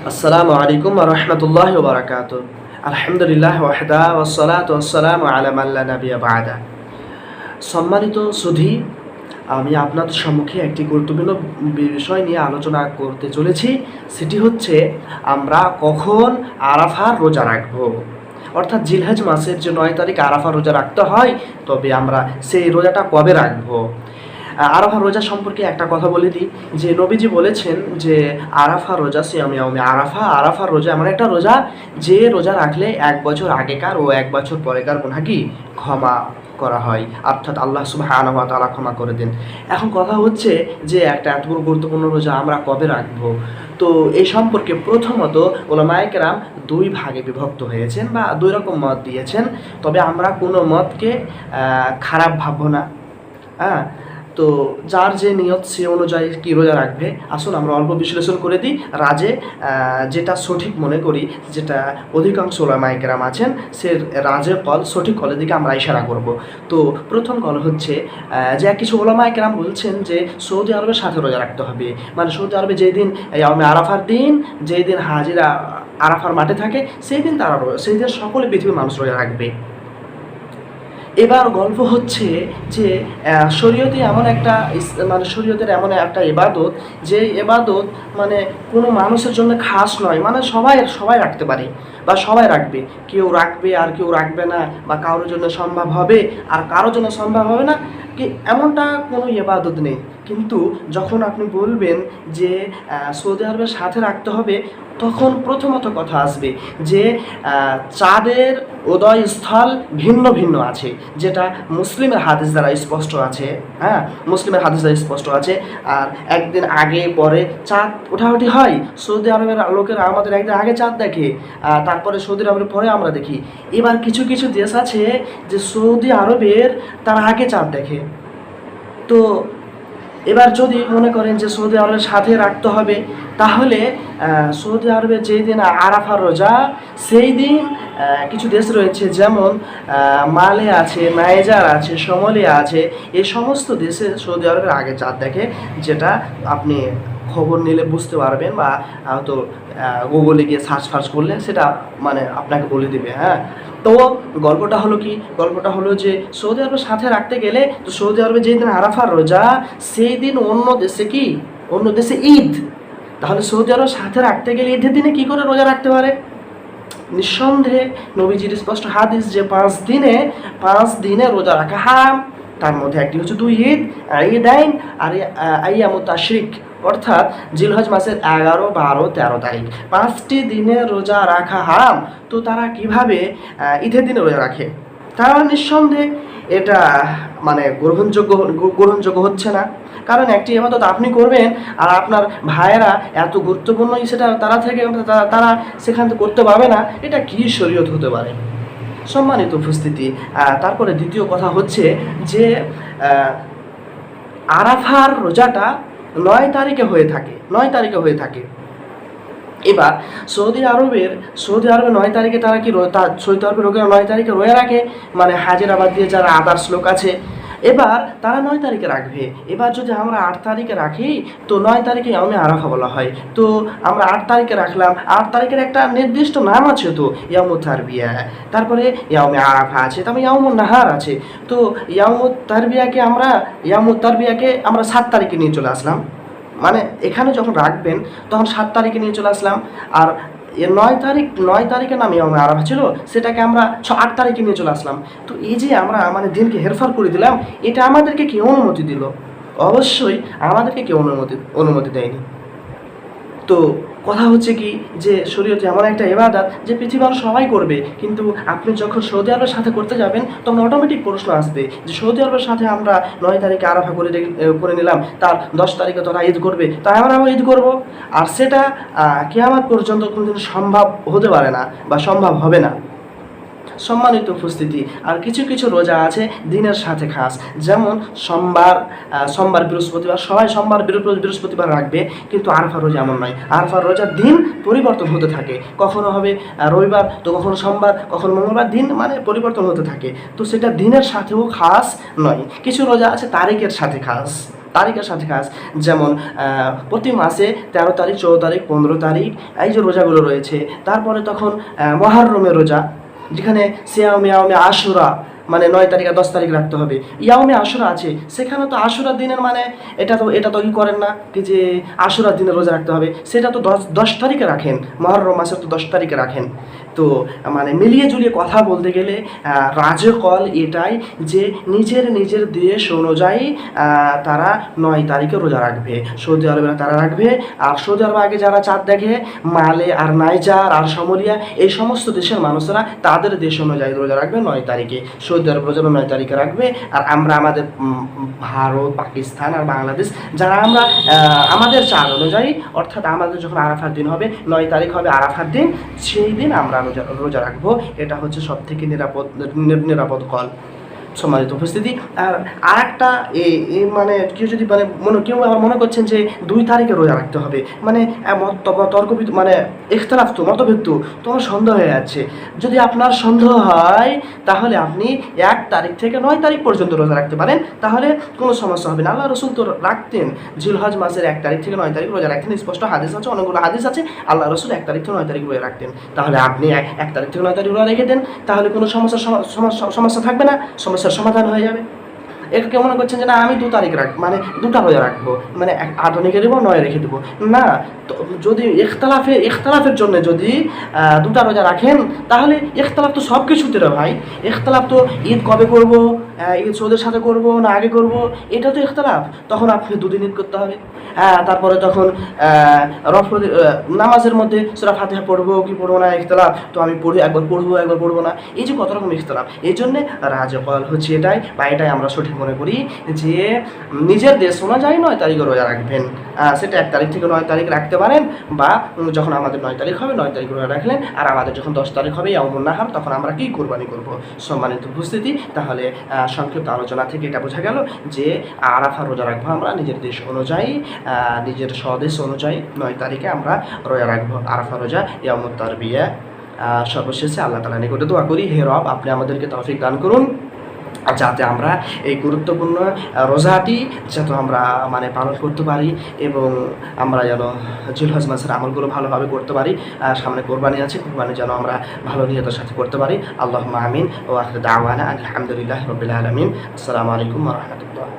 আসসালামু আলাইকুম ওয়া রাহমাতুল্লাহি ওয়া বারাকাতুহু। আলহামদুলিল্লাহ ওয়াহদা ওয়াসসালাতু ওয়াসসালামু আলা মান লা নাবিয়্যা বা'দা। সম্মানিত সুধী, আমি আপনাদের সম্মুখে একটি গুরুত্বপূর্ণ বিষয় নিয়ে আলোচনা করতে চলেছি। সেটি হচ্ছে আমরা কখন আরাফার রোজা রাখব। অর্থাৎ জিলহজ মাসের যে ৯ তারিখ আরাফার রোজা রাখতে হয়, তবে আমরা সেই রোজাটা কবে রাখব। আরাফা রোজা সম্পর্কে একটা কথা বলে দিই, যে নবীজি বলেছেন যে আরাফা রোজা সিয়াম ইয়াউমি আরাফা। আরাফার রোজা এমন একটা রোজা, যে রোজা রাখলে ১ বছর আগেকার ও ১ বছর পরেকার গুনাহ কি ক্ষমা করা হয়, অর্থাৎ আল্লাহ সুবহানাহু ওয়া তাআলা ক্ষমা করে দেন। এখন কথা হচ্ছে যে একটা এত বড় গুরুত্বপূর্ণ রোজা আমরা কবে রাখবো। তো এই সম্পর্কে প্রথমত ওলামায়ে কেরাম দুই ভাগে বিভক্ত হয়েছেন বা দুই রকম মত দিয়েছেন। তবে আমরা কোনো মতকে খারাপ ভাববো না। হ্যাঁ, তো যার যে নিয়ত সে অনুযায়ী কী রোজা রাখবে। আসুন আমরা অল্প বিশ্লেষণ করে দিই। যেটা সঠিক মনে করি, যেটা অধিকাংশ ওলামায়ে কেরাম আছেন, সে কল সঠিক কলের দিকে আমরা ইশারা করব। তো প্রথম কল হচ্ছে যে কিছু ওলামায়ে কেরাম বলছেন যে সৌদি আরবের সাথে রোজা রাখতে হবে। মানে সৌদি আরবে যেই দিন আরাফার দিন, যেই দিন হাজিরা আরাফার মাঠে থাকে, সেই দিন সকলে পৃথিবীর মানুষ রোজা রাখবে। এবার গল্প হচ্ছে যে শরীয়তে এমন একটা শরীয়তের এমন একটা ইবাদত, যে ইবাদত মানে কোনো মানুষের জন্য খাস নয়, মানে সবাই রাখতে পারে বা সবাই রাখবে। কেউ রাখবে আর কেউ রাখবে না, বা কারোর জন্য সম্ভব হবে আর কারোর জন্য সম্ভব হবে না, কি এমনটা কোনো ইবাদত নেই। কিন্তু যখন আপনি বলবেন যে সৌদি আরবের সাথে রাখতে হবে, তখন প্রথমত কথা আসবে যে চাঁদের উদয়স্থল ভিন্ন ভিন্ন আছে, যেটা মুসলিমের হাদিস দ্বারা স্পষ্ট আছে। হ্যাঁ, মুসলিমের হাদিস দ্বারা স্পষ্ট আছে। আর একদিন আগে পরে চাঁদ ওঠাউঠি হয়। সৌদি আরবের লোকেরা আমাদের একদিন আগে চাঁদ দেখে, তারপরে সৌদি আরবের পরে আমরা দেখি। এবার কিছু কিছু দেশ আছে যে সৌদি আরবের তার আগে চাঁদ দেখে। তো এবার যদি মনে করেন যে সৌদি আরবের সাথে রাখতে হবে, তাহলে সৌদি আরবের যেই দিন আরাফার রোজা, সেই দিন কিছু দেশ রয়েছে, যেমন মালে আছে, নাইজার আছে, সোমালিয়া আছে। এই সমস্ত দেশে সৌদি আরবের আগে চাঁদ দেখে, যেটা আপনি খবর নিলে বুঝতে পারবেন, বা হয়তো গুগলে গিয়ে সার্চ করলে সেটা মানে আপনাকে বলে দেবে। হ্যাঁ, তো গল্পটা হলো যে সৌদি আরবের সাথে রাখতে গেলে, তো সৌদি আরবে যেই দিন আরাফার রোজা, সেই দিন অন্য দেশে ঈদ। তাহলে সৌদি আরবের সাথে রাখতে গেলে ঈদের দিনে কি করে রোজা রাখতে পারে? নিঃসন্দেহে নবীজির স্পষ্ট হাদিস যে 5 দিনে রোজা রাখা হারাম। তার মধ্যে একটি হচ্ছে 2 ঈদাইন আর আইয়ামুত তাশরিক, অর্থাৎ জিলহজ মাসের 11, 12, 13 তারিখ 5টি দিনে রোজা রাখা হারাম। তো তারা কিভাবে ঈদের দিনে রোজা রাখে? তারা নিঃসন্দেহে এটা মানে গ্রহণযোগ্য হচ্ছে না। কারণ একটি ইবাদত আপনি করবেন আর আপনার ভাইয়েরা এত গুরুত্বপূর্ণ সেটা তারা সেখান থেকে করতে পারবে না, এটা কি শরীয়ত হতে পারে? সম্মানিত উপস্থিতি, তারপরে দ্বিতীয় কথা হচ্ছে যে আরাফার রোজাটা 9 তারিখে হয়ে থাকে। এবার সৌদি আরবে 9 তারিখে তারা কি সৌদি আরবের লোকেরা 9 তারিখে রোজা রাখে, মানে হাজিরাবাদ দিয়ে যারা আদার্স লোক আছে, এবার তারা 9 তারিখে রাখবে। এবার যদি আমরা 8 তারিখে রাখি, তো 9 তারিখে ইয়াউমে আরাফা বলা হয়। তো আমরা 8 তারিখে রাখলাম, 8 তারিখের একটা নির্দিষ্ট নাম আছে, তো ইয়াউমুত তারবিয়া, তারপরে ইয়াউমে আরাফা আছে, তারপরে ইয়াউমুন নাহার আছে। তো ইয়াউমুত তারবিয়াকে আমরা 7 তারিখে নিয়ে চলে আসলাম। মানে এখানে যখন রাখবেন তখন 7 তারিখে নিয়ে চলে আসলাম। আর 9 তারিখের নাম ইয়াউমে আরাফা ছিল, সেটাকে আমরা 8 তারিখে নিয়ে চলে আসলাম। তো এই যে আমরা মানে দিনকে হেরফের করে দিলাম, এটা আমাদেরকে কি অনুমতি দিল? অবশ্যই আমাদেরকে কেউ অনুমতি দেয়নি। তো কথা হচ্ছে কি, যে শরীয়তে এমন একটা ইবাদত যে পৃথিবীর সবাই করবে, কিন্তু আপনি যখন সৌদি আরবের সাথে করতে যাবেন, তখন অটোমেটিক প্রশ্ন আসবে যে সৌদি আরবের সাথে আমরা 9 তারিখে আরাফা করে নিলাম, তার 10 তারিখে তারা ঈদ করবে, তাই আমরা ঈদ করব। আর সেটা কিয়ামত পর্যন্ত কোনোদিন সম্ভব হতে পারে না বা সম্ভব হবে না। সম্মানিত উপস্থিতি, আর কিছু কিছু রোজা আছে দিনের সাথে খাস, যেমন সোমবার বৃহস্পতিবার, সবাই সোমবার বৃহস্পতিবার রাখবে, কিন্তু আরাফার রোজা এমন নয়। আরাফার রোজার দিন পরিবর্তন হতে থাকে, কখনো হবে রবিবার, তো কখনো সোমবার, কখনো মঙ্গলবার, দিন মানে পরিবর্তন হতে থাকে। তো সেটা দিনের সাথেও খাস নয়। কিছু রোজা আছে তারিখের সাথে খাস, তারিখের সাথে কাজ। যেমন প্রতি মাসে 13 তারিখ, 14 তারিখ, 15 তারিখ এই যে রোজাগুলো রয়েছে। তারপরে তখন মুহররমের রোজা, যেখানে সিয়ামে ইয়ামে আশুরা মানে 9 তারিখ আর 10 তারিখ রাখতে হবে। ইয়ামে আশুরা আছে, সেখানে তো আশুরা দিনের মানে এটা তো কি করেন না কি যে আশুরা দিনে রোজা রাখতে হবে, সেটা তো 10 তারিখে রাখেন, মুহররম মাসের তো 10 তারিখে রাখেন। তো মানে মিলিয়ে জুলিয়ে কথা বলতে গেলে রাজকল এটাই যে নিজের দেশ অনুযায়ী তারা 9 তারিখে রোজা রাখবে। সৌদি আরবেরা তারা রাখবে। আর সৌদি আরবে আগে যারা চাঁদ দেখে, মালে আর নাইজার আর সমরিয়া, এই সমস্ত দেশের মানুষেরা তাদের দেশ অনুযায়ী রোজা রাখবে 9 তারিখে। সৌদি আরব রোজা 9 তারিখে রাখবে। আর আমরা আমাদের ভারত, পাকিস্তান আর বাংলাদেশ যারা আমরা আমাদের চাঁদ অনুযায়ী, অর্থাৎ আমাদের যখন আরাফার দিন হবে 9 তারিখ হবে আরাফার দিন, সেই দিন আমরা রোজা রাখবো। এটা হচ্ছে সব থেকে নিরাপদ কল। সম্মানিত উপস্থিতি। আর আরেকটা মানে কেউ যদি মানে কেউ আবার মনে করছেন যে 2 তারিখে রোজা রাখতে হবে, মানে তর্ক মানে ইখতিলাফ তো মতভেদ তো তোমার সন্দেহ হয়ে যাচ্ছে। যদি আপনার সন্দেহ হয় তাহলে আপনি 1 তারিখ থেকে 9 তারিখ পর্যন্ত রোজা রাখতে পারেন, তাহলে কোনো সমস্যা হবে না। আল্লাহ রসুল তো রাখতেন, জিলহজ মাসের 1 তারিখ থেকে 9 তারিখ রোজা রাখতেন। স্পষ্ট হাদিস আছে, অনেকগুলো হাদিস আছে, আল্লাহ রসুল 1 তারিখ থেকে 9 তারিখ রোজা রাখতেন। তাহলে আপনি 1 তারিখ থেকে 9 তারিখ রোজা রেখে দেন, তাহলে কোনো সমস্যা থাকবে না, সমস্যার সমাধান হয়ে যাবে। এটাকে মনে করছেন যে না আমি 2 তারিখ মানে 2টা রোজা রাখবো, মানে 8 রেখে দেবো 9 রেখে দেবো না। তো যদি ইখতলাফের জন্য যদি 2টা রোজা রাখেন, তাহলে ইখতলাফ তো সব কিছুতে রে ভাই। ইখতলাফ তো ঈদ কবে করব, ঈদ সৌদের সাথে করব না আগে করব, এটা তো ইখতলাফ। তখন আপনি 2 দিন ঈদ করতে হবে। তারপরে তখন নামাজের মধ্যে সূরা ফাতিহা পড়বো কি পড়বো না ইখতলাফ, তো আমি একবার পড়বো না, এই যে কত রকম ইখতলাফ। এই জন্যে রাজকল হচ্ছে এটাই, বা এটাই আমরা সঠিক মনে করি যে নিজের দেশ অনুযায়ী 9 তারিখে রোজা রাখবেন। সেটা 1 তারিখ থেকে 9 তারিখ রাখতে পারেন, বা যখন আমাদের 9 তারিখ হবে 9 তারিখ রোজা রাখলেন। আর আমাদের যখন 10 তারিখ হবে ইয়াউমুন নাহার, তখন আমরা কি কোরবানি করব। সম্মানিত উপস্থিতি, তাহলে সংক্ষিপ্ত আলোচনা থেকে এটা বোঝা গেল যে আরাফা রোজা রাখবো আমরা নিজের দেশ অনুযায়ী, নিজের স্বদেশ অনুযায়ী 9 তারিখে আমরা রোজা রাখবো আরাফা রোজা ইয়াউমুত তারবিয়া। সর্বশেষে আল্লাহ তাআলার নিকটে দোয়া করি, হে রব আপনি আমাদেরকে তৌফিক দান করুন, যাতে আমরা এই গুরুত্বপূর্ণ রোজাটি যাতে আমরা মানে পালন করতে পারি, এবং আমরা যেন জিলহজ মাসের আমলগুলো ভালোভাবে করতে পারি। সামনে কোরবানি আছে, কোরবানি যেন আমরা ভালো নিয়তের সাথে করতে পারি। আল্লাহুম্মা আমিন। ওয়া আখিরু দাওয়ানা আলহামদুলিল্লাহি রাব্বিল আলামিন। আসসালামু আলাইকুম ওয়া রাহমাতুল্লাহ।